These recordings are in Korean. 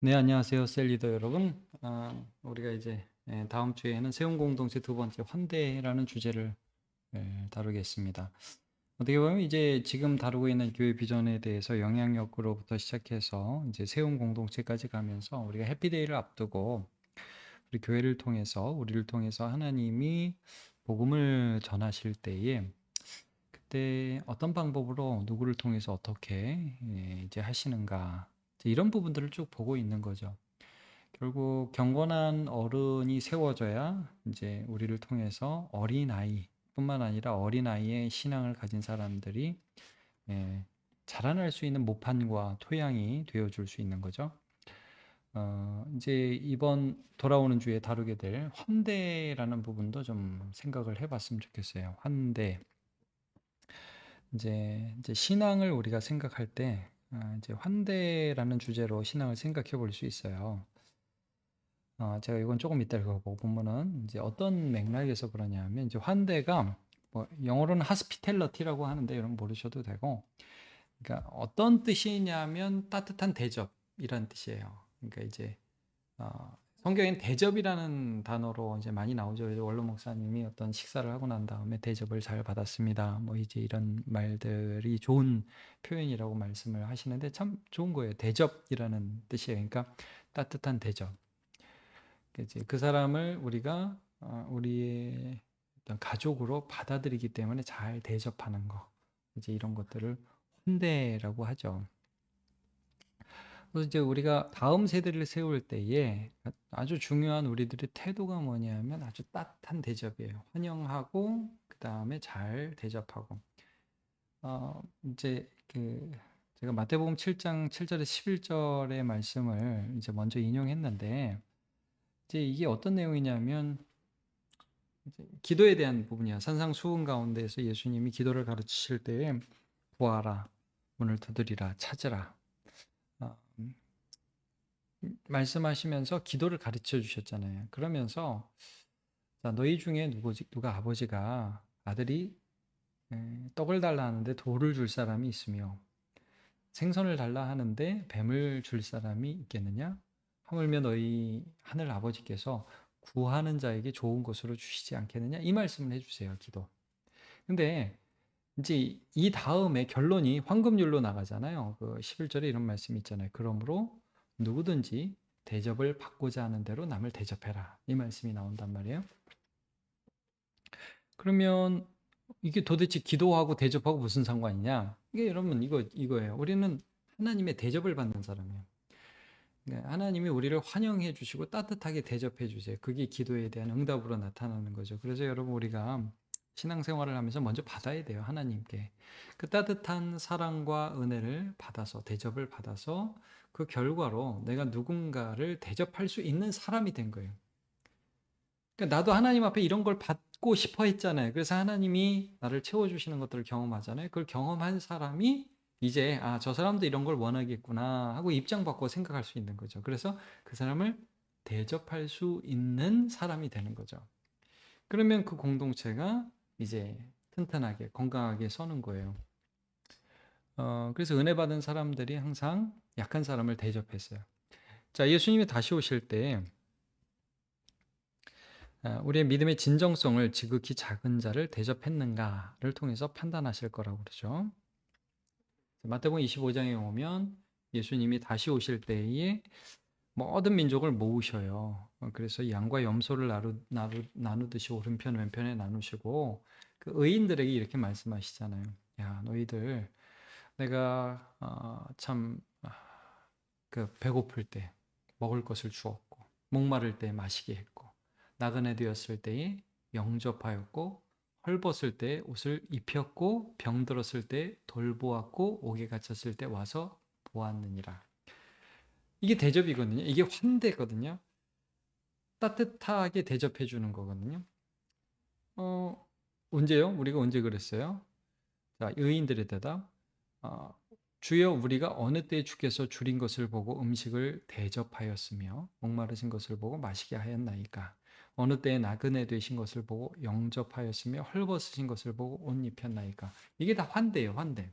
네, 안녕하세요, 셀리더 여러분. 우리가 이제 다음 주에는 세운 공동체 두 번째 환대라는 주제를 다루겠습니다. 어떻게 보면 이제 지금 다루고 있는 교회 비전에 대해서 영향력으로부터 시작해서 이제 세운 공동체까지 가면서 우리가 해피데이를 앞두고 우리 교회를 통해서 우리를 통해서 하나님이 복음을 전하실 때에 그때 어떤 방법으로 누구를 통해서 어떻게 이제 하시는가 이제 이런 부분들을 쭉 보고 있는 거죠. 결국 경건한 어른이 세워져야 이제 우리를 통해서 어린아이뿐만 아니라 어린아이의 신앙을 가진 사람들이 예, 자라날 수 있는 모판과 토양이 되어줄 수 있는 거죠. 이제 이번 돌아오는 주에 다루게 될 환대라는 부분도 좀 생각을 해봤으면 좋겠어요. 환대. 이제 신앙을 우리가 생각할 때 이제 환대라는 주제로 신앙을 생각해 볼 수 있어요. 제가 이건 조금 이따 읽어보면은 이제 어떤 맥락에서 그러냐면 이제 환대가 뭐 영어로는 hospitality라고 하는데 여러분 모르셔도 되고, 그러니까 어떤 뜻이냐면 따뜻한 대접이란 뜻이에요. 그러니까 이제 성경엔 대접이라는 단어로 이제 많이 나오죠. 원로 목사님이 어떤 식사를 하고 난 다음에 대접을 잘 받았습니다. 뭐 이제 이런 말들이 좋은 표현이라고 말씀을 하시는데 참 좋은 거예요. 대접이라는 뜻이에요. 그러니까 따뜻한 대접. 이제 그 사람을 우리가 우리의 어떤 가족으로 받아들이기 때문에 잘 대접하는 거, 이제 이런 것들을 혼대라고 하죠. 그래서 이제 우리가 다음 세대를 세울 때에 아주 중요한 우리들의 태도가 뭐냐면 아주 따뜻한 대접이에요. 환영하고 그 다음에 잘 대접하고. 이제 그 제가 마태복음 7장 7절에 11절의 말씀을 이제 먼저 인용했는데, 이제 이게 어떤 내용이냐면 이제 기도에 대한 부분이야. 산상수훈 가운데에서 예수님이 기도를 가르치실 때에 구하라, 문을 두드리라, 찾으라 어, 말씀하시면서 기도를 가르쳐 주셨잖아요. 그러면서 자, 너희 중에 누가 아버지가 아들이 떡을 달라 하는데 돌을 줄 사람이 있으며 생선을 달라 하는데 뱀을 줄 사람이 있겠느냐? 하물며 너희 하늘 아버지께서 구하는 자에게 좋은 것으로 주시지 않겠느냐? 이 말씀을 해주세요. 기도. 근데 이제 이 다음에 결론이 황금률로 나가잖아요. 그 11절에 이런 말씀이 있잖아요. 그러므로 누구든지 대접을 받고자 하는 대로 남을 대접해라. 이 말씀이 나온단 말이에요. 그러면 이게 도대체 기도하고 대접하고 무슨 상관이냐? 이게 여러분 이거예요. 우리는 하나님의 대접을 받는 사람이에요. 네, 하나님이 우리를 환영해 주시고 따뜻하게 대접해 주세요. 그게 기도에 대한 응답으로 나타나는 거죠. 그래서 여러분 우리가 신앙생활을 하면서 먼저 받아야 돼요. 하나님께. 그 따뜻한 사랑과 은혜를 받아서 대접을 받아서 그 결과로 내가 누군가를 대접할 수 있는 사람이 된 거예요. 그러니까 나도 하나님 앞에 이런 걸 받고 싶어 했잖아요. 그래서 하나님이 나를 채워주시는 것들을 경험하잖아요. 그걸 경험한 사람이 이제 저 사람도 이런 걸 원하겠구나 하고 입장 바꿔 생각할 수 있는 거죠. 그래서 그 사람을 대접할 수 있는 사람이 되는 거죠. 그러면 그 공동체가 이제 튼튼하게 건강하게 서는 거예요. 그래서 은혜 받은 사람들이 항상 약한 사람을 대접했어요. 자, 예수님이 다시 오실 때 우리의 믿음의 진정성을 지극히 작은 자를 대접했는가를 통해서 판단하실 거라고 그러죠. 마태복음 25장에 오면 예수님이 다시 오실 때에 모든 민족을 모으셔요. 그래서 양과 염소를 나누듯이 오른편 왼편에 나누시고 그 의인들에게 이렇게 말씀하시잖아요. 야, 너희들 내가 그 배고플 때 먹을 것을 주었고 목마를 때 마시게 했고 나그네 되었을 때에 영접하였고 헐벗을 때 옷을 입혔고 병들었을 때 돌보았고 옥에 갇혔을 때 와서 보았느니라. 이게 대접이거든요. 이게 환대거든요. 따뜻하게 대접해 주는 거거든요. 언제요? 우리가 언제 그랬어요? 자, 의인들의 대답. 어, 주여 우리가 어느 때 주께서 줄인 것을 보고 음식을 대접하였으며 목마르신 것을 보고 마시게 하였나이까? 어느 때에 나그네 되신 것을 보고 영접하였으며 헐벗으신 것을 보고 옷 입혔나이까? 이게 다 환대예요, 환대.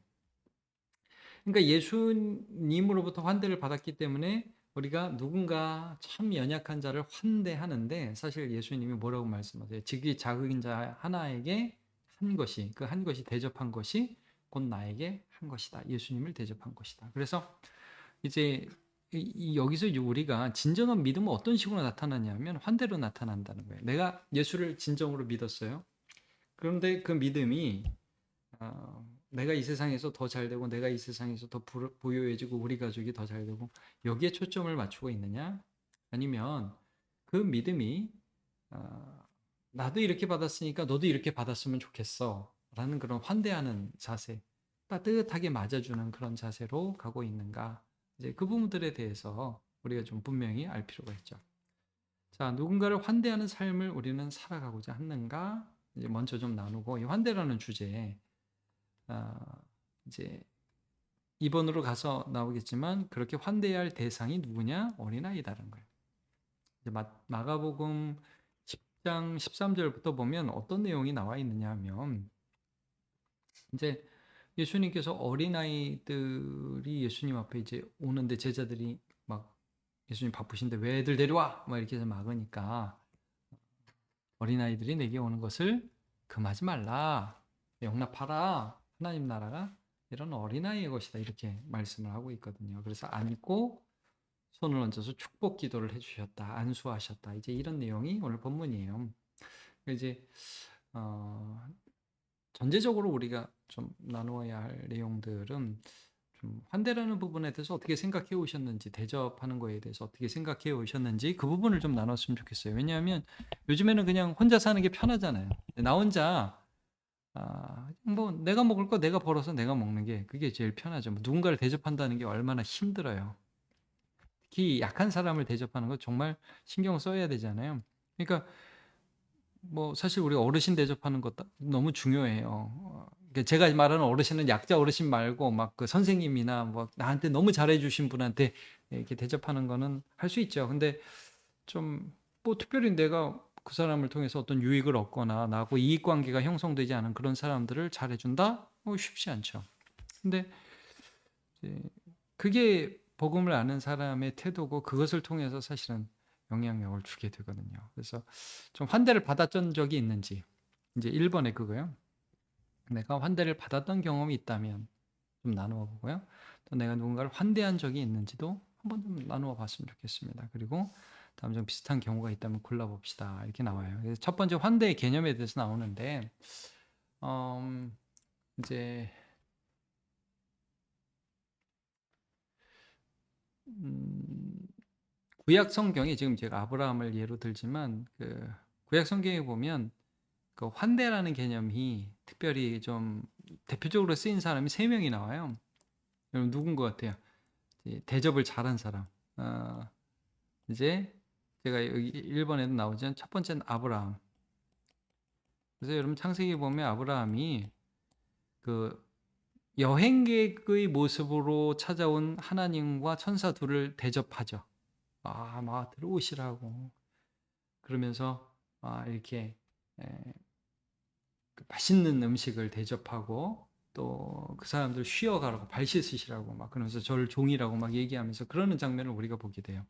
그러니까 예수님으로부터 환대를 받았기 때문에 우리가 누군가 참 연약한 자를 환대하는데 사실 예수님이 뭐라고 말씀하세요? 직위 자극인 자 하나에게 한 것이 그 한 것이 대접한 것이 곧 나에게 한 것이다. 예수님을 대접한 것이다. 그래서 이제 여기서 이제 우리가 진정한 믿음은 어떤 식으로 나타나냐면 환대로 나타난다는 거예요. 내가 예수를 진정으로 믿었어요. 그런데 그 믿음이 내가 이 세상에서 더 잘되고 내가 이 세상에서 더 부유해지고 우리 가족이 더 잘되고 여기에 초점을 맞추고 있느냐? 아니면 그 믿음이 나도 이렇게 받았으니까 너도 이렇게 받았으면 좋겠어 라는 그런 환대하는 자세, 따뜻하게 맞아주는 그런 자세로 가고 있는가? 이제 그 부분들에 대해서 우리가 좀 분명히 알 필요가 있죠. 자, 누군가를 환대하는 삶을 우리는 살아가고자 하는가? 이제 먼저 좀 나누고 이 환대라는 주제에 이제 2번으로 가서 나오겠지만 그렇게 환대해야 할 대상이 누구냐? 어린아이다라는 거예요. 이제 마가복음 10장 13절부터 보면 어떤 내용이 나와 있느냐 하면 이제 예수님께서 어린아이들이 예수님 앞에 이제 오는데 제자들이 막 예수님 바쁘신데 왜 애들 데려와? 막 이렇게 해서 막으니까 어린아이들이 내게 오는 것을 금하지 말라. 용납하라. 하나님 나라가 이런 어린아이의 것이다. 이렇게 말씀을 하고 있거든요. 그래서 안고 손을 얹어서 축복 기도를 해주셨다. 안수하셨다. 이제 이런 내용이 오늘 본문이에요. 이제 전제적으로 우리가 좀 나누어야 할 내용들은 좀 환대라는 부분에 대해서 어떻게 생각해 오셨는지, 대접하는 거에 대해서 어떻게 생각해 오셨는지 그 부분을 좀 나눴으면 좋겠어요. 왜냐하면 요즘에는 그냥 혼자 사는 게 편하잖아요. 나 혼자 뭐 내가 먹을 거 내가 벌어서 내가 먹는 게 그게 제일 편하죠. 뭐 누군가를 대접한다는 게 얼마나 힘들어요. 특히 약한 사람을 대접하는 거 정말 신경 써야 되잖아요. 그러니까 뭐 사실 우리가 어르신 대접하는 것도 너무 중요해요. 그러니까 제가 말하는 어르신은 약자 어르신 말고 막 그 선생님이나 뭐 나한테 너무 잘해주신 분한테 이렇게 대접하는 거는 할 수 있죠. 근데 좀 뭐 특별히 내가 그 사람을 통해서 어떤 유익을 얻거나 나하고 이익 관계가 형성되지 않은 그런 사람들을 잘해준다? 뭐 쉽지 않죠. 근데 이제 그게 복음을 아는 사람의 태도고 그것을 통해서 사실은 영향력을 주게 되거든요. 그래서 좀 환대를 받았던 적이 있는지 이제 1번에 그거요. 내가 환대를 받았던 경험이 있다면 좀 나누어 보고요. 또 내가 누군가를 환대한 적이 있는지도 한번 좀 나누어 봤으면 좋겠습니다. 그리고 다음 좀 비슷한 경우가 있다면 골라봅시다. 이렇게 나와요. 그래서 첫 번째 환대의 개념에 대해서 나오는데 이제 구약 성경에 지금 제가 아브라함을 예로 들지만 그 구약 성경에 보면 그 환대라는 개념이 특별히 좀 대표적으로 쓰인 사람이 3명이 나와요. 여러분 누군 것 같아요? 대접을 잘한 사람. 이제 제가 여기 1번에도 나오지만 첫 번째는 아브라함. 그래서 여러분 창세기 보면 아브라함이 그 여행객의 모습으로 찾아온 하나님과 천사 둘을 대접하죠. 막 들어오시라고. 그러면서 이렇게 그 맛있는 음식을 대접하고 또 그 사람들 쉬어가라고 발 씻으시라고 막 그러면서 저를 종이라고 막 얘기하면서 그러는 장면을 우리가 보게 돼요.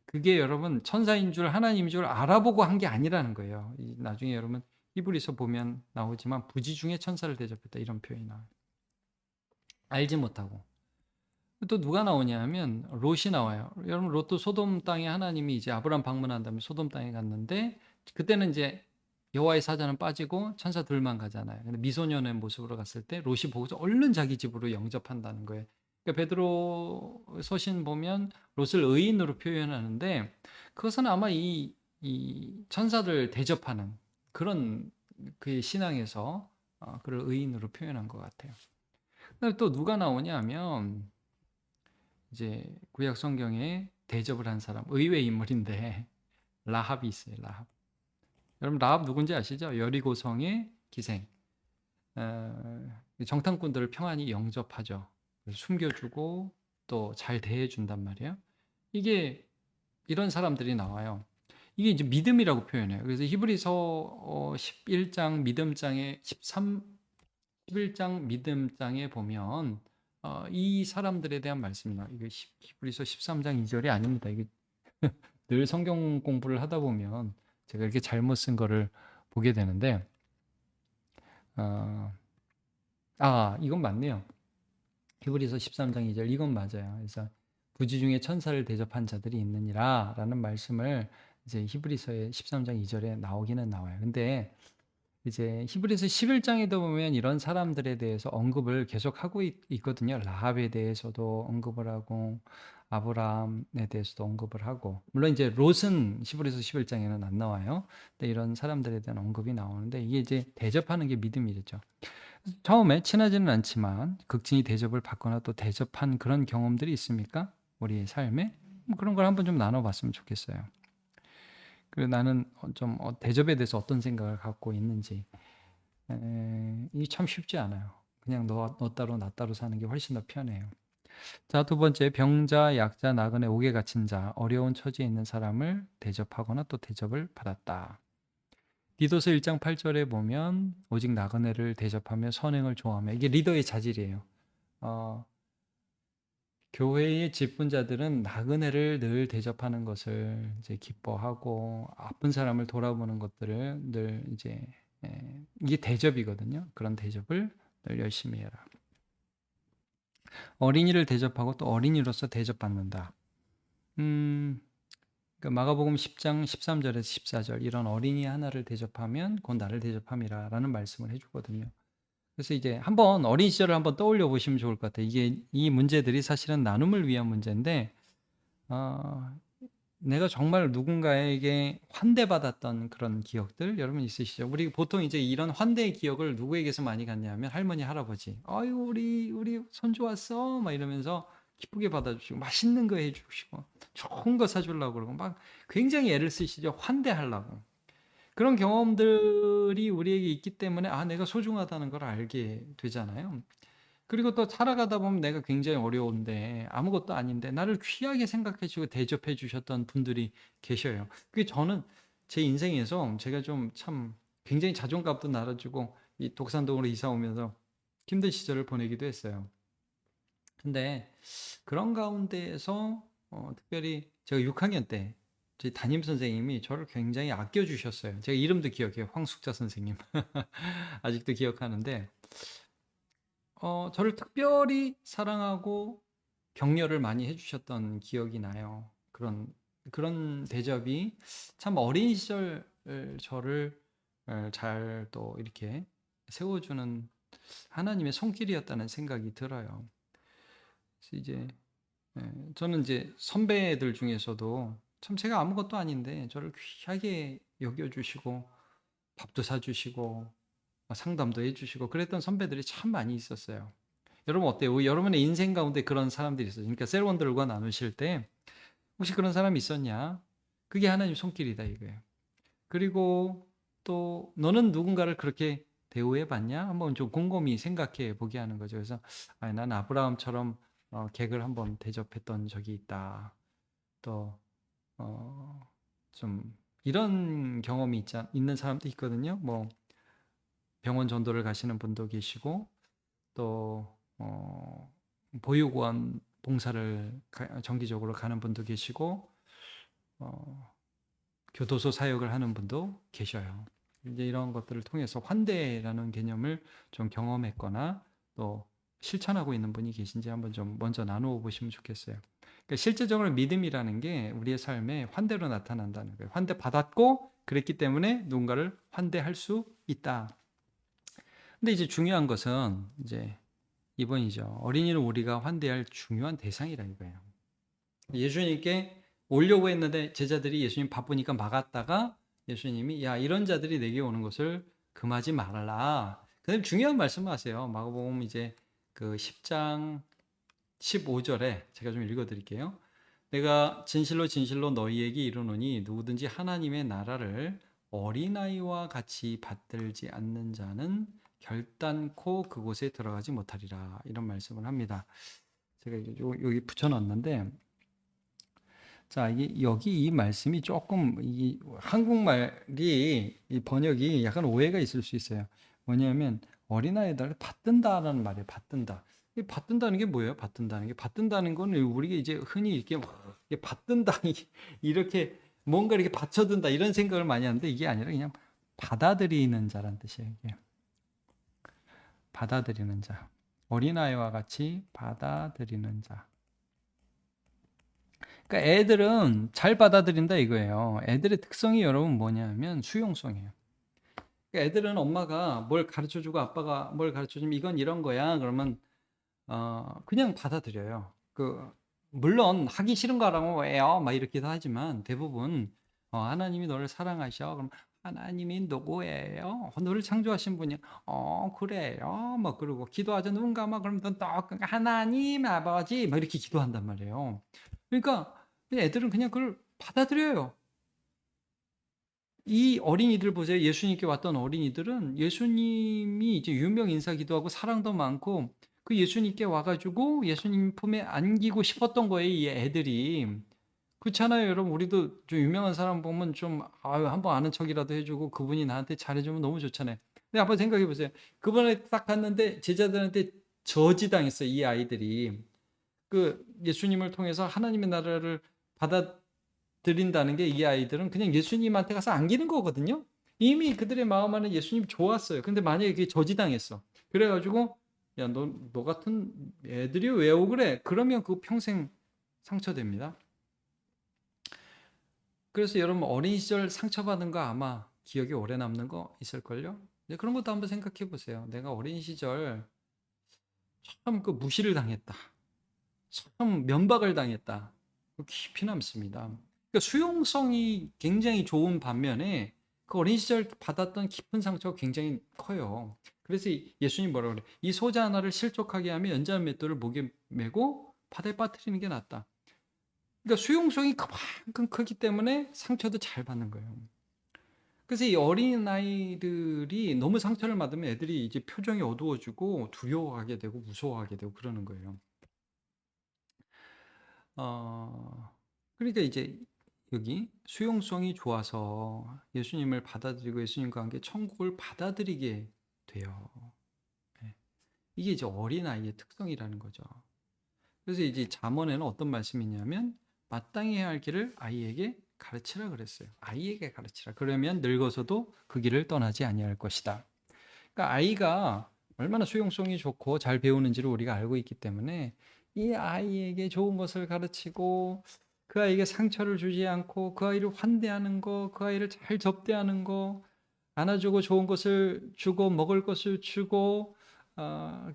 그게 여러분 천사인 줄 하나님인 줄 알아보고 한 게 아니라는 거예요. 나중에 여러분 히브리서 보면 나오지만 부지 중에 천사를 대접했다 이런 표현이 나와요. 알지 못하고. 또 누가 나오냐면 롯이 나와요. 여러분 롯도 소돔 땅에 하나님이 이제 아브람 방문한 다음에 소돔 땅에 갔는데 그때는 이제 여호와의 사자는 빠지고 천사 둘만 가잖아요. 근데 미소년의 모습으로 갔을 때 롯이 보고서 얼른 자기 집으로 영접한다는 거예요. 그러니까 베드로 서신 보면 롯을 의인으로 표현하는데 그것은 아마 이 천사들 대접하는 그런 그의 신앙에서 그를 의인으로 표현한 것 같아요. 또 누가 나오냐면 이제 구약 성경에 대접을 한 사람 의외 인물인데 라합이 있어요. 라합. 여러분 라합 누군지 아시죠? 여리고성의 기생. 정탐꾼들을 평안히 영접하죠. 숨겨주고 또 잘 대해준단 말이에요. 이게 이런 사람들이 나와요. 이게 이제 믿음이라고 표현해요. 그래서 히브리서 11장 믿음장에 11장 믿음장에 보면 이 사람들에 대한 말씀이나 이게 히브리서 13장 2절이 아닙니다. 이게 늘 성경 공부를 하다 보면 제가 이렇게 잘못 쓴 거를 보게 되는데, 어, 이건 맞네요. 히브리서 13장 2절 이건 맞아요. 그래서 부지 중에 천사를 대접한 자들이 있느니라 라는 말씀을 이제 히브리서의 13장 2절에 나오기는 나와요. 근데 이제 히브리서 11장에도 보면 이런 사람들에 대해서 언급을 계속 하고 있거든요. 라합에 대해서도 언급을 하고 아브라함에 대해서도 언급을 하고, 물론 이제 롯은 히브리서 11장에는 안 나와요. 근데 이런 사람들에 대한 언급이 나오는데 이게 이제 대접하는 게 믿음이겠죠. 처음에 친하지는 않지만 극진히 대접을 받거나 또 대접한 그런 경험들이 있습니까? 우리의 삶에? 그런 걸 한번 좀 나눠봤으면 좋겠어요. 그리고 나는 좀 대접에 대해서 어떤 생각을 갖고 있는지, 이게 참 쉽지 않아요. 그냥 너 따로 나 따로 사는 게 훨씬 더 편해요. 자, 두 번째, 병자, 약자, 나그네, 옥에 갇힌 자, 어려운 처지에 있는 사람을 대접하거나 또 대접을 받았다. 디도서 1장 8절에 보면 오직 나그네를 대접하며 선행을 좋아하며, 이게 리더의 자질이에요. 교회의 직분자들은 나그네를 늘 대접하는 것을 이제 기뻐하고 아픈 사람을 돌아보는 것들을 늘 이제 이게 대접이거든요. 그런 대접을 늘 열심히 해라. 어린이를 대접하고 또 어린이로서 대접받는다. 그러니까 마가복음 10장 13절에서 14절 이런 어린이 하나를 대접하면 곧 나를 대접함이라라는 말씀을 해주거든요. 그래서 이제 한번 어린 시절을 한번 떠올려 보시면 좋을 것 같아요. 이게 이 문제들이 사실은 나눔을 위한 문제인데, 내가 정말 누군가에게 환대받았던 그런 기억들 여러분 있으시죠? 우리 보통 이제 이런 환대의 기억을 누구에게서 많이 갖냐면 할머니, 할아버지. 아유, 우리 손주 왔어. 막 이러면서 기쁘게 받아주시고 맛있는 거 해주시고 좋은 거 사주려고 그러고 막 굉장히 애를 쓰시죠. 환대하려고. 그런 경험들이 우리에게 있기 때문에 내가 소중하다는 걸 알게 되잖아요. 그리고 또 살아가다 보면 내가 굉장히 어려운데 아무것도 아닌데 나를 귀하게 생각해 주고 대접해 주셨던 분들이 계셔요. 그게 저는 제 인생에서 제가 좀 참 굉장히 자존감도 낮아지고 이 독산동으로 이사 오면서 힘든 시절을 보내기도 했어요. 근데 그런 가운데에서 특별히 제가 6학년 때 제 담임 선생님이 저를 굉장히 아껴 주셨어요. 제가 이름도 기억해요. 황숙자 선생님. 아직도 기억하는데 저를 특별히 사랑하고 격려를 많이 해주셨던 기억이 나요. 그런 대접이 참 어린 시절 저를 잘 또 이렇게 세워주는 하나님의 손길이었다는 생각이 들어요. 그래서 이제 저는 이제 선배들 중에서도 참 제가 아무것도 아닌데 저를 귀하게 여겨주시고 밥도 사주시고 상담도 해주시고 그랬던 선배들이 참 많이 있었어요. 여러분 어때요? 여러분의 인생 가운데 그런 사람들이 있어요. 그러니까 셀원들과 나누실 때 혹시 그런 사람이 있었냐? 그게 하나님 손길이다 이거예요. 그리고 또 너는 누군가를 그렇게 대우해 봤냐? 한번 좀 곰곰이 생각해 보게 하는 거죠. 그래서 난 아브라함처럼 객을 한번 대접했던 적이 있다. 또 좀 이런 경험이 있는 사람도 있거든요. 뭐 병원 전도를 가시는 분도 계시고 또 보육원 봉사를 정기적으로 가는 분도 계시고 교도소 사역을 하는 분도 계셔요. 이제 이런 것들을 통해서 환대라는 개념을 좀 경험했거나 또 실천하고 있는 분이 계신지 한번 좀 먼저 나누어 보시면 좋겠어요. 그러니까 실제적으로 믿음이라는 게 우리의 삶에 환대로 나타난다는 거예요. 환대받았고 그랬기 때문에 누군가를 환대할 수 있다. 근데 이제 중요한 것은 이제 이번이죠. 어린이를 우리가 환대할 중요한 대상이라 이거예요. 예수님께 오려고 했는데 제자들이 예수님 바쁘니까 막았다가 예수님이 야 이런 자들이 내게 오는 것을 금하지 말라. 그다음에 중요한 말씀을 하세요. 마가복음 이제 그 10장 15절에 제가 좀 읽어드릴게요. 내가 진실로 진실로 너희에게 이르노니 누구든지 하나님의 나라를 어린아이와 같이 받들지 않는 자는 결단코 그곳에 들어가지 못하리라. 이런 말씀을 합니다. 제가 여기 붙여놨는데 자, 여기 이 말씀이 조금 이 한국말이 이 번역이 약간 오해가 있을 수 있어요. 뭐냐면 어린아이들을 받든다라는 말이에요. 받든다. 이 받든다는 게 뭐예요? 받든다는 거는 우리가 이제 흔히 이게 받든다, 이렇게 뭔가 이렇게 받쳐든다 이런 생각을 많이 하는데 이게 아니라 그냥 받아들이는 자란 뜻이에요. 이게. 받아들이는 자. 어린아이와 같이 받아들이는 자. 그러니까 애들은 잘 받아들인다 이거예요. 애들의 특성이 여러분 뭐냐면 수용성이에요. 그러니까 애들은 엄마가 뭘 가르쳐주고 아빠가 뭘 가르쳐주면 이건 이런 거야. 그러면 그냥 받아들여요. 물론 하기 싫은 거라고 왜요? 막 이렇게도 하지만 대부분 하나님이 너를 사랑하셔. 그럼 하나님이 누구예요? 너를 창조하신 분이 그래요? 막 그러고 기도하자 눈 감아 그러면 또 하나님 아버지 막 이렇게 기도한단 말이에요. 그러니까 애들은 그냥 그걸 받아들여요. 이 어린이들 보세요. 예수님께 왔던 어린이들은 예수님이 이제 유명 인사 기도하고 사랑도 많고 그 예수님께 와가지고 예수님 품에 안기고 싶었던 거예요. 이 애들이. 그렇잖아요, 여러분. 우리도 좀 유명한 사람 보면 좀 한번 아는 척이라도 해주고 그분이 나한테 잘해주면 너무 좋잖아요. 근데 한번 생각해 보세요. 그분에 딱 갔는데 제자들한테 저지당했어요. 이 아이들이. 그 예수님을 통해서 하나님의 나라를 받아들인다는 게 이 아이들은 그냥 예수님한테 가서 안기는 거거든요. 이미 그들의 마음 안에 예수님 좋았어요. 근데 만약에 그게 저지당했어. 그래가지고 야, 너 같은 애들이 왜 오고 그래? 그러면 그 평생 상처됩니다. 그래서 여러분 어린 시절 상처받은 거 아마 기억에 오래 남는 거 있을걸요? 네, 그런 것도 한번 생각해 보세요. 내가 어린 시절 참 그 무시를 당했다. 참 면박을 당했다. 깊이 남습니다. 그러니까 수용성이 굉장히 좋은 반면에 그 어린 시절 받았던 깊은 상처가 굉장히 커요. 그래서 예수님 뭐라고 그래? 이 소자 하나를 실족하게 하면 연자한 맷돌을 목에 메고 바다에 빠뜨리는 게 낫다. 그러니까 수용성이 그만큼 크기 때문에 상처도 잘 받는 거예요. 그래서 이 어린 아이들이 너무 상처를 받으면 애들이 이제 표정이 어두워지고 두려워하게 되고 무서워하게 되고 그러는 거예요. 어, 그러니까 이제 여기 수용성이 좋아서 예수님을 받아들이고 예수님과 함께 천국을 받아들이게 돼요. 네. 이게 이제 어린아이의 특성이라는 거죠. 그래서 이제 잠언에는 어떤 말씀이 있냐면 마땅히 해야 할 길을 아이에게 가르치라 그랬어요. 아이에게 가르치라. 그러면 늙어서도 그 길을 떠나지 아니할 것이다. 그러니까 아이가 얼마나 수용성이 좋고 잘 배우는지를 우리가 알고 있기 때문에 이 아이에게 좋은 것을 가르치고 그 아이에게 상처를 주지 않고 그 아이를 환대하는 거, 그 아이를 잘 접대하는 거, 안아주고 좋은 것을 주고 먹을 것을 주고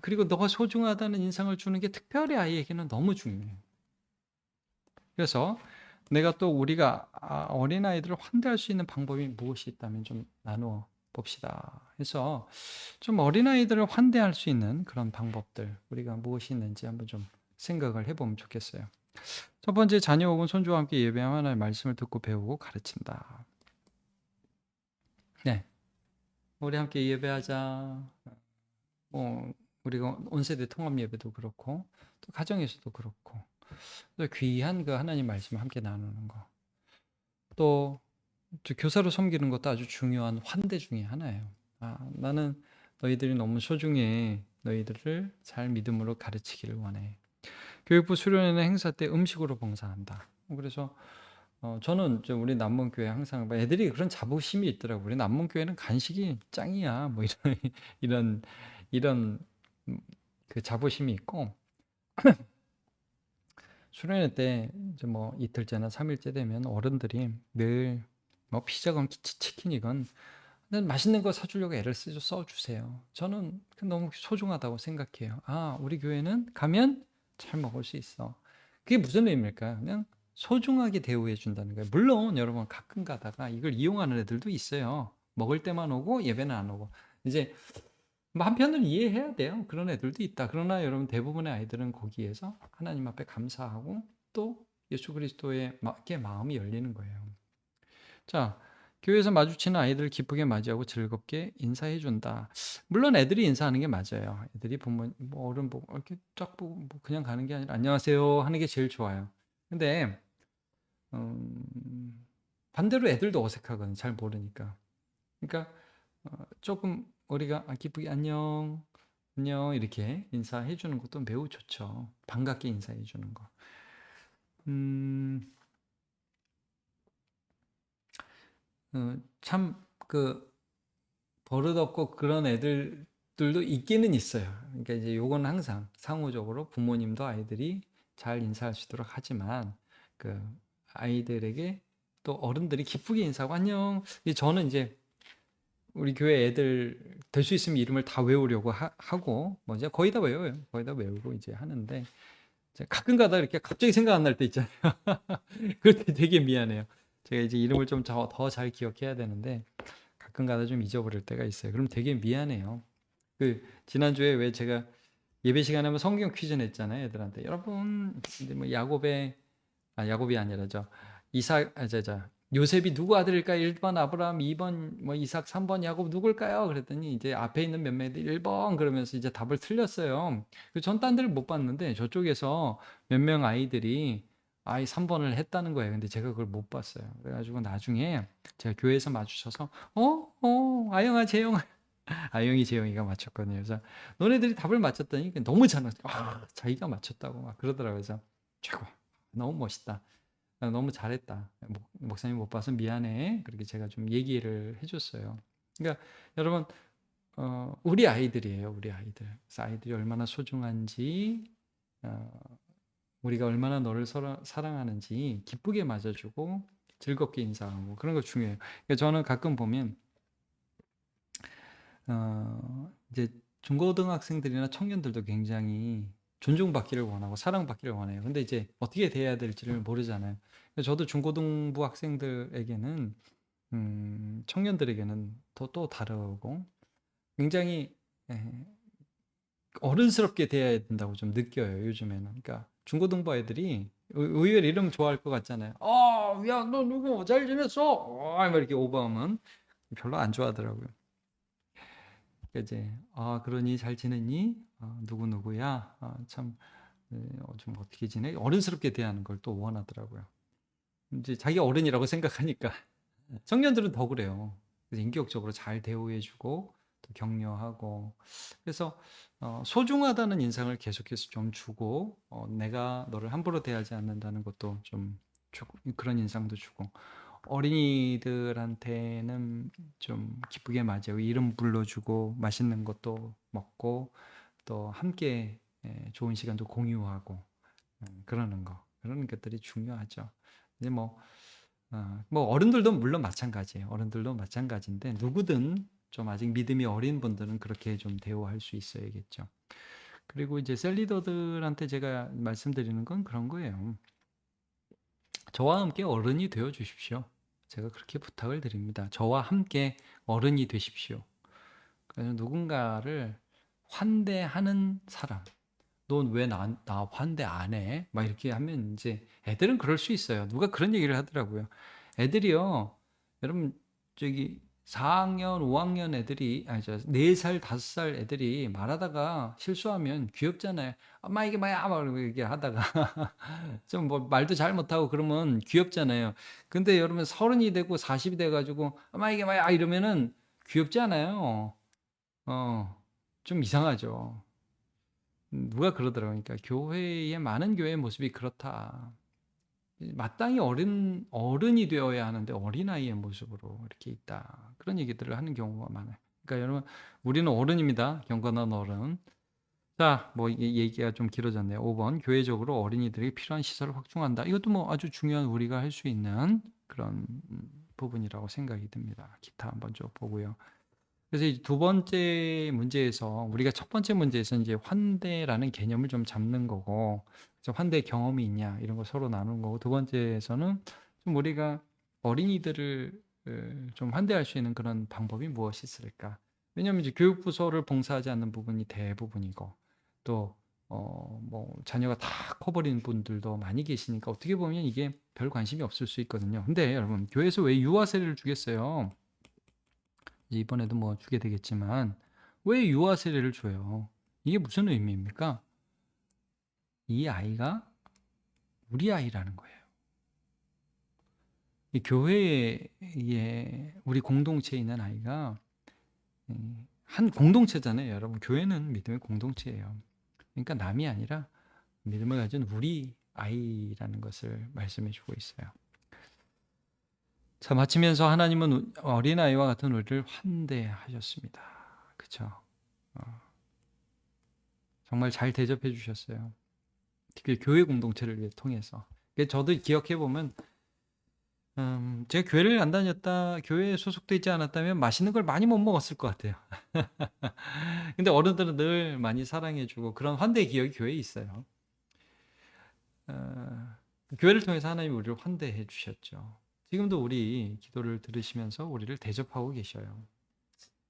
그리고 너가 소중하다는 인상을 주는 게 특별히 아이에게는 너무 중요해요. 그래서 내가 또 우리가 어린아이들을 환대할 수 있는 방법이 무엇이 있다면 좀 나누어 봅시다. 해서 좀 어린아이들을 환대할 수 있는 그런 방법들 우리가 무엇이 있는지 한번 좀 생각을 해보면 좋겠어요. 첫 번째, 자녀 혹은 손주와 함께 예배하며 하나님의 말씀을 듣고 배우고 가르친다. 네, 우리 함께 예배하자. 우리가 온세대 통합 예배도 그렇고 또 가정에서도 그렇고 또 귀한 그 하나님 말씀을 함께 나누는 거. 또 교사로 섬기는 것도 아주 중요한 환대 중에 하나예요. 나는 너희들이 너무 소중해. 너희들을 잘 믿음으로 가르치기를 원해. 교육부 수련회는 행사 때 음식으로 봉사한다. 그래서 저는 우리 남문교회 항상 애들이 그런 자부심이 있더라고요. 우리 남문교회는 간식이 짱이야. 뭐 이런 이런 이런 그 자부심이 있고 수련회 때 이제 뭐 이틀째나 3일째 되면 어른들이 늘 뭐 피자건 치킨이건 맛있는 거 사주려고 애를 써주세요. 저는 너무 소중하다고 생각해요. 우리 교회는 가면 잘 먹을 수 있어. 그게 무슨 의미일까요? 그냥 소중하게 대우해 준다는 거예요. 물론 여러분 가끔 가다가 이걸 이용하는 애들도 있어요. 먹을 때만 오고 예배는 안 오고. 이제 뭐 한편으로는 이해해야 돼요. 그런 애들도 있다. 그러나 여러분 대부분의 아이들은 거기에서 하나님 앞에 감사하고 또 예수 그리스도에게 마음이 열리는 거예요. 자, 교회에서 마주치는 아이들을 기쁘게 맞이하고 즐겁게 인사해 준다. 물론 애들이 인사하는 게 맞아요. 애들이 부모님, 뭐 어른 보고 이렇게 쫙 보고 뭐 그냥 가는 게 아니라 안녕하세요 하는 게 제일 좋아요. 근데 반대로 애들도 어색하거든요. 잘 모르니까. 그러니까 조금 우리가 기쁘게 안녕 안녕 이렇게 인사해 주는 것도 매우 좋죠. 반갑게 인사해 주는 거. 음, 참 그 버릇없고 그런 애들도 있기는 있어요. 그러니까 이제 요건 항상 상호적으로 부모님도 아이들이 잘 인사할 수 있도록 하지만 그 아이들에게 또 어른들이 기쁘게 인사하고 안녕. 저는 이제 우리 교회 애들 될 수 있으면 이름을 다 외우려고 하고 뭐 이제 거의 다 외워요. 거의 다 외우고 이제 하는데 가끔 가다 이렇게 갑자기 생각 안 날 때 있잖아요. 그럴 때 되게 미안해요. 제가 이제 이름을 좀 더 잘 기억해야 되는데 가끔 가다 좀 잊어버릴 때가 있어요. 그럼 되게 미안해요. 지난주에 왜 제가 예배 시간에 하면 성경 퀴즈 냈잖아요. 애들한테. 여러분, 이제 뭐 야곱이 아니라 요셉이 누구 아들일까요? 1번 아브라함, 2번 뭐 이삭, 3번 야곱 누굴까요? 그랬더니 이제 앞에 있는 몇몇이 1번 그러면서 이제 답을 틀렸어요. 전 딴 데를 못 봤는데 저쪽에서 몇 명 아이들이 3번을 했다는 거예요. 근데 제가 그걸 못 봤어요. 그래가지고 나중에 제가 교회에서 마주쳐서 아영아, 재영아. 아영이, 재영이가 맞췄거든요. 그래서 너네들이 답을 맞췄더니 너무 잘났어. 자기가 맞췄다고 막 그러더라고요. 그래서 최고. 너무 멋있다. 너무 잘했다. 목사님 못 봐서 미안해. 그렇게 제가 좀 얘기를 해줬어요. 그러니까 여러분, 우리 아이들이에요. 우리 아이들. 그래서 아이들이 얼마나 소중한지, 우리가 얼마나 너를 사랑하는지 기쁘게 맞아주고 즐겁게 인사하고 그런 거 중요해요. 그러니까 저는 가끔 보면 이제 중고등학생들이나 청년들도 굉장히 존중받기를 원하고 사랑받기를 원해요. 근데 이제 어떻게 대해야 될지를 모르잖아요. 저도 중고등부 학생들에게는 청년들에게는 또 다르고 굉장히 어른스럽게 대해야 된다고 좀 느껴요. 요즘에는. 그러니까 중고등부 애들이 의외로 이름 좋아할 것 같잖아요. 야, 너 누구 잘 지냈어? 막 이렇게 오버하면 별로 안 좋아하더라고요. 이제 그러니 잘 지냈니? 누구누구야? 참 좀 어떻게 지내? 어른스럽게 대하는 걸 또 원하더라고요. 이제 자기 어른이라고 생각하니까 청년들은 더 그래요. 그래서 인격적으로 잘 대우해주고 또 격려하고 그래서 소중하다는 인상을 계속해서 좀 주고 내가 너를 함부로 대하지 않는다는 것도 좀 주고 그런 인상도 주고 어린이들한테는 좀 기쁘게 맞아요. 이름 불러주고 맛있는 것도 먹고 또 함께 좋은 시간도 공유하고 그러는 거 그런 것들이 중요하죠. 이제 뭐 어른들도 물론 마찬가지예요. 어른들도 마찬가지인데 누구든 좀 아직 믿음이 어린 분들은 그렇게 좀 대우할 수 있어야겠죠. 그리고 이제 셀리더들한테 제가 말씀드리는 건 그런 거예요. 저와 함께 어른이 되어 주십시오. 제가 그렇게 부탁을 드립니다. 저와 함께 어른이 되십시오. 그래서 누군가를 환대하는 사람. 넌 왜 나 환대 안 해? 막 이렇게 하면 이제 애들은 그럴 수 있어요. 누가 그런 얘기를 하더라고요. 애들이요. 여러분 저기 4학년, 5학년 애들이 4살, 5살 애들이 말하다가 실수하면 귀엽잖아요. 엄마 이게 뭐야? 막 이렇게 얘기하다가 좀 뭐 말도 잘 못하고 그러면 귀엽잖아요. 근데 여러분 30이 되고 40이 돼 가지고 엄마 이게 뭐야? 이러면은 귀엽지 않아요. 좀 이상하죠. 누가 그러더라고요. 그러니까 교회의 많은 교회의 모습이 그렇다. 마땅히 어른이 되어야 하는데 어린아이의 모습으로 이렇게 있다. 그런 얘기들을 하는 경우가 많아요. 그러니까 여러분, 우리는 어른입니다. 경건한 어른. 자, 뭐 이게 얘기가 좀 길어졌네요. 5번, 교회적으로 어린이들에게 필요한 시설을 확충한다. 이것도 뭐 아주 중요한 우리가 할 수 있는 그런 부분이라고 생각이 듭니다. 기타 한번 쭉 보고요. 그래서 이제 두 번째 문제에서 우리가 첫 번째 문제에서 이제 환대라는 개념을 좀 잡는 거고, 그래서 환대 경험이 있냐 이런 거 서로 나누는 거고, 두 번째에서는 좀 우리가 어린이들을 좀 환대할 수 있는 그런 방법이 무엇이 있을까? 왜냐하면 이제 교육부서를 봉사하지 않는 부분이 대부분이고, 또 뭐 자녀가 다 커버린 분들도 많이 계시니까 어떻게 보면 이게 별 관심이 없을 수 있거든요. 근데 여러분 교회에서 왜 유아세례를 주겠어요? 이번에도 뭐 주게 되겠지만 왜 유아 세례를 줘요? 이게 무슨 의미입니까? 이 아이가 우리 아이라는 거예요. 이 교회에 우리 공동체에 있는 아이가 한 공동체잖아요, 여러분. 교회는 믿음의 공동체예요. 그러니까 남이 아니라 믿음을 가진 우리 아이라는 것을 말씀해 주고 있어요. 자, 마치면서 하나님은 어린아이와 같은 우리를 환대하셨습니다. 그쵸? 정말 잘 대접해 주셨어요. 특히 교회 공동체를 통해서. 저도 기억해 보면, 제가 교회를 안 다녔다, 교회에 소속돼 있지 않았다면 맛있는 걸 많이 못 먹었을 것 같아요. 근데 어른들은 늘 많이 사랑해 주고 그런 환대 기억이 교회에 있어요. 어, 교회를 통해서 하나님이 우리를 환대해 주셨죠. 지금도 우리 기도를 들으시면서 우리를 대접하고 계셔요.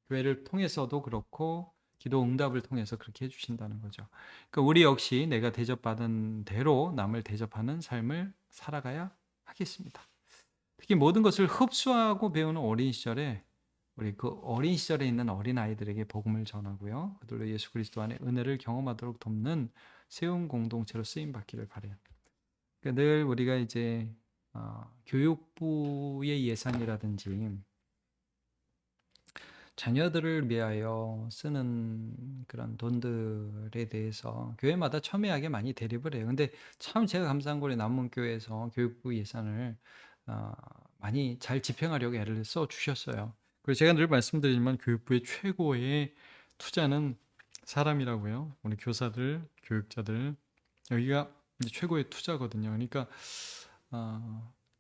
교회를 통해서도 그렇고 기도 응답을 통해서 그렇게 해주신다는 거죠. 그러니까 우리 역시 내가 대접받은 대로 남을 대접하는 삶을 살아가야 하겠습니다. 특히 모든 것을 흡수하고 배우는 어린 시절에 우리 그 어린 시절에 있는 어린 아이들에게 복음을 전하고요. 그들로 예수 그리스도 안에 은혜를 경험하도록 돕는 세운 공동체로 쓰임 받기를 바래요. 그러니까 늘 우리가 이제 교육부의 예산이라든지 자녀들을 위하여 쓰는 그런 돈들에 대해서 교회마다 첨예하게 많이 대립을 해요. 근데 참 제가 감사한 거는 남문교회에서 교육부 예산을 많이 잘 집행하려고 애를 써 주셨어요. 그리고 제가 늘 말씀드리지만 교육부의 최고의 투자는 사람이라고요. 우리 교사들, 교육자들 여기가 이제 최고의 투자거든요. 그러니까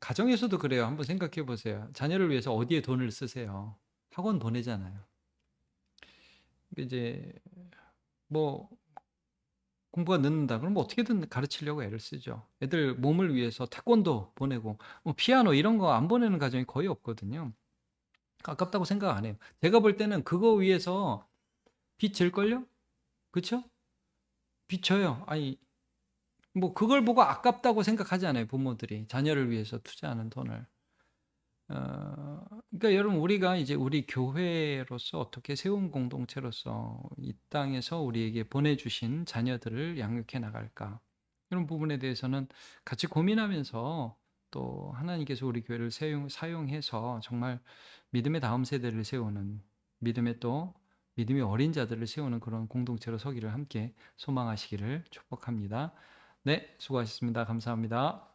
가정에서도 그래요. 한번 생각해 보세요. 자녀를 위해서 어디에 돈을 쓰세요? 학원 보내잖아요. 이제 뭐 공부가 늦는다. 그럼 뭐 어떻게든 가르치려고 애를 쓰죠. 애들 몸을 위해서 태권도 보내고 뭐 피아노 이런 거 안 보내는 가정이 거의 없거든요. 아깝다고 생각 안 해요. 제가 볼 때는 그거 위해서 빚 질걸요? 그쵸? 빚 져요. 아니 뭐 그걸 보고 아깝다고 생각하지 않아요. 부모들이 자녀를 위해서 투자하는 돈을. 그러니까 여러분 우리가 이제 우리 교회로서 어떻게 세운 공동체로서 이 땅에서 우리에게 보내주신 자녀들을 양육해 나갈까 이런 부분에 대해서는 같이 고민하면서 또 하나님께서 우리 교회를 사용해서 정말 믿음의 다음 세대를 세우는 믿음의 또 믿음이 어린 자들을 세우는 그런 공동체로 서기를 함께 소망하시기를 축복합니다. 네, 수고하셨습니다. 감사합니다.